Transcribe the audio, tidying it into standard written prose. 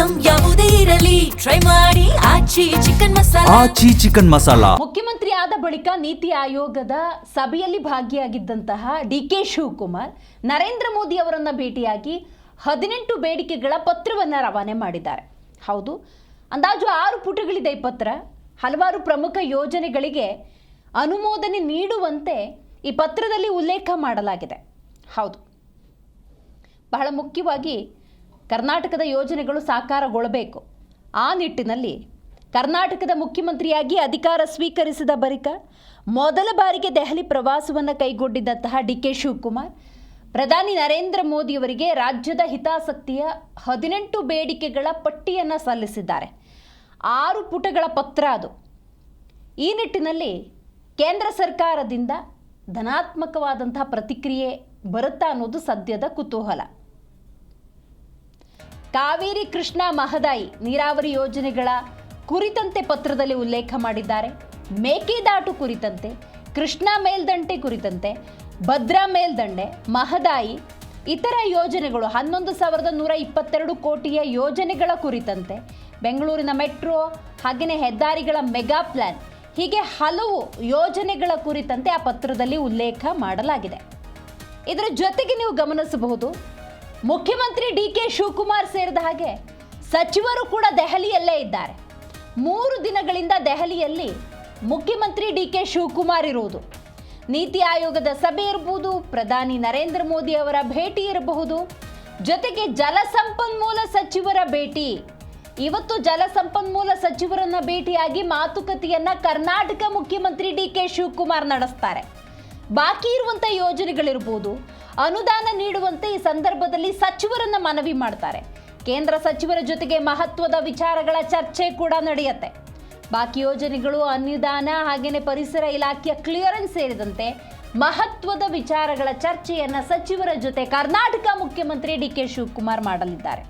Item ಯಾವುದೇ ಇರಲಿ try ಮಾಡಿ ಆಚಿ ಚಿಕನ್ ಮಸಾಲಾ. ಮುಖ್ಯಮಂತ್ರಿ ಆದ ಬಳಿಕ ನೀತಿ ಆಯೋಗದ ಸಭೆಯಲ್ಲಿ ಭಾಗಿಯಾಗಿದ್ದಂತಹ ಡಿಕೆ ಶಿವಕುಮಾರ್ ನರೇಂದ್ರ ಮೋದಿ ಅವರನ್ನ ಭೇಟಿಯಾಗಿ 18 ಬೇಡಿಕೆಗಳ ಪತ್ರವನ್ನು ರವಾನೆ ಮಾಡಿದ್ದಾರೆ. ಹೌದು, ಅಂದಾಜು 6 ಪುಟಗಳಿದೆ ಈ ಪತ್ರ. ಹಲವಾರು ಪ್ರಮುಖ ಯೋಜನೆಗಳಿಗೆ ಅನುಮೋದನೆ ನೀಡುವಂತೆ ಈ ಪತ್ರದಲ್ಲಿ ಉಲ್ಲೇಖ ಮಾಡಲಾಗಿದೆ. ಹೌದು, ಬಹಳ ಮುಖ್ಯವಾಗಿ ಕರ್ನಾಟಕದ ಯೋಜನೆಗಳು ಸಾಕಾರಗೊಳ್ಳಬೇಕು. ಆ ನಿಟ್ಟಿನಲ್ಲಿ ಕರ್ನಾಟಕದ ಮುಖ್ಯಮಂತ್ರಿಯಾಗಿ ಅಧಿಕಾರ ಸ್ವೀಕರಿಸಿದ ಬಳಿಕ ಮೊದಲ ಬಾರಿಗೆ ದೆಹಲಿ ಪ್ರವಾಸವನ್ನು ಕೈಗೊಂಡಿದ್ದಂತಹ ಡಿಕೆ ಶಿವಕುಮಾರ್ ಪ್ರಧಾನಿ ನರೇಂದ್ರ ಮೋದಿಯವರಿಗೆ ರಾಜ್ಯದ ಹಿತಾಸಕ್ತಿಯ 18 ಬೇಡಿಕೆಗಳ ಪಟ್ಟಿಯನ್ನು ಸಲ್ಲಿಸಿದ್ದಾರೆ. 6 ಪುಟಗಳ ಪತ್ರ ಅದು. ಈ ನಿಟ್ಟಿನಲ್ಲಿ ಕೇಂದ್ರ ಸರ್ಕಾರದಿಂದ ಧನಾತ್ಮಕವಾದಂತಹ ಪ್ರತಿಕ್ರಿಯೆ ಬರುತ್ತಾ ಅನ್ನೋದು ಸದ್ಯದ ಕುತೂಹಲ. ಕಾವೇರಿ ಕೃಷ್ಣ ಮಹದಾಯಿ ನೀರಾವರಿ ಯೋಜನೆಗಳ ಕುರಿತಂತೆ ಪತ್ರದಲ್ಲಿ ಉಲ್ಲೇಖ ಮಾಡಿದ್ದಾರೆ. ಮೇಕೆದಾಟು ಕುರಿತಂತೆ, ಕೃಷ್ಣಾ ಮೇಲ್ದಂಡೆ ಕುರಿತಂತೆ, ಭದ್ರಾ ಮೇಲ್ದಂಡೆ, ಮಹದಾಯಿ, ಇತರ ಯೋಜನೆಗಳು 11,122 ಕೋಟಿಯ ಯೋಜನೆಗಳ ಕುರಿತಂತೆ, ಬೆಂಗಳೂರಿನ ಮೆಟ್ರೋ, ಹಾಗೆಯೇ ಹೆದ್ದಾರಿಗಳ ಮೆಗಾ ಪ್ಲಾನ್, ಹೀಗೆ ಹಲವು ಯೋಜನೆಗಳ ಕುರಿತಂತೆ ಆ ಪತ್ರದಲ್ಲಿ ಉಲ್ಲೇಖ ಮಾಡಲಾಗಿದೆ. ಇದರ ಜೊತೆಗೆ ನೀವು ಗಮನಿಸಬಹುದು, ಮುಖ್ಯಮಂತ್ರಿ ಡಿಕೆ ಶಿವಕುಮಾರ್ ಸೇರಿದ ಹಾಗೆ ಸಚಿವರು ಕೂಡ ದೆಹಲಿಯಲ್ಲೇ ಇದ್ದಾರೆ. 3 ದಿನಗಳಿಂದ ದೆಹಲಿಯಲ್ಲಿ ಮುಖ್ಯಮಂತ್ರಿ ಡಿಕೆ ಶಿವಕುಮಾರ್ ಇರುವುದು. ನೀತಿ ಆಯೋಗದ ಸಭೆ ಇರಬಹುದು, ಪ್ರಧಾನಿ ನರೇಂದ್ರ ಮೋದಿ ಅವರ ಭೇಟಿ ಇರಬಹುದು, ಜೊತೆಗೆ ಜಲಸಂಪನ್ಮೂಲ ಸಚಿವರ ಭೇಟಿ. ಇವತ್ತು ಜಲಸಂಪನ್ಮೂಲ ಸಚಿವರನ್ನ ಭೇಟಿಯಾಗಿ ಮಾತುಕತೆಯನ್ನ ಕರ್ನಾಟಕ ಮುಖ್ಯಮಂತ್ರಿ ಡಿಕೆ ಶಿವಕುಮಾರ್ ನಡೆಸ್ತಾರೆ. ಬಾಕಿ ಇರುವಂಥ ಯೋಜನೆಗಳಿರ್ಬೋದು, ಅನುದಾನ ನೀಡುವಂತೆ ಈ ಸಂದರ್ಭದಲ್ಲಿ ಸಚಿವರನ್ನ ಮನವಿ ಮಾಡ್ತಾರೆ. ಕೇಂದ್ರ ಸಚಿವರ ಜೊತೆಗೆ ಮಹತ್ವದ ವಿಚಾರಗಳ ಚರ್ಚೆ ಕೂಡ ನಡೆಯುತ್ತೆ. ಬಾಕಿ ಯೋಜನೆಗಳು, ಅನುದಾನ, ಹಾಗೆಯೇ ಪರಿಸರ ಇಲಾಖೆಯ ಕ್ಲಿಯರೆನ್ಸ್ ಸೇರಿದಂತೆ ಮಹತ್ವದ ವಿಚಾರಗಳ ಚರ್ಚೆಯನ್ನ ಸಚಿವರ ಜೊತೆ ಕರ್ನಾಟಕ ಮುಖ್ಯಮಂತ್ರಿ ಡಿಕೆ ಶಿವಕುಮಾರ್ ಮಾಡಲಿದ್ದಾರೆ.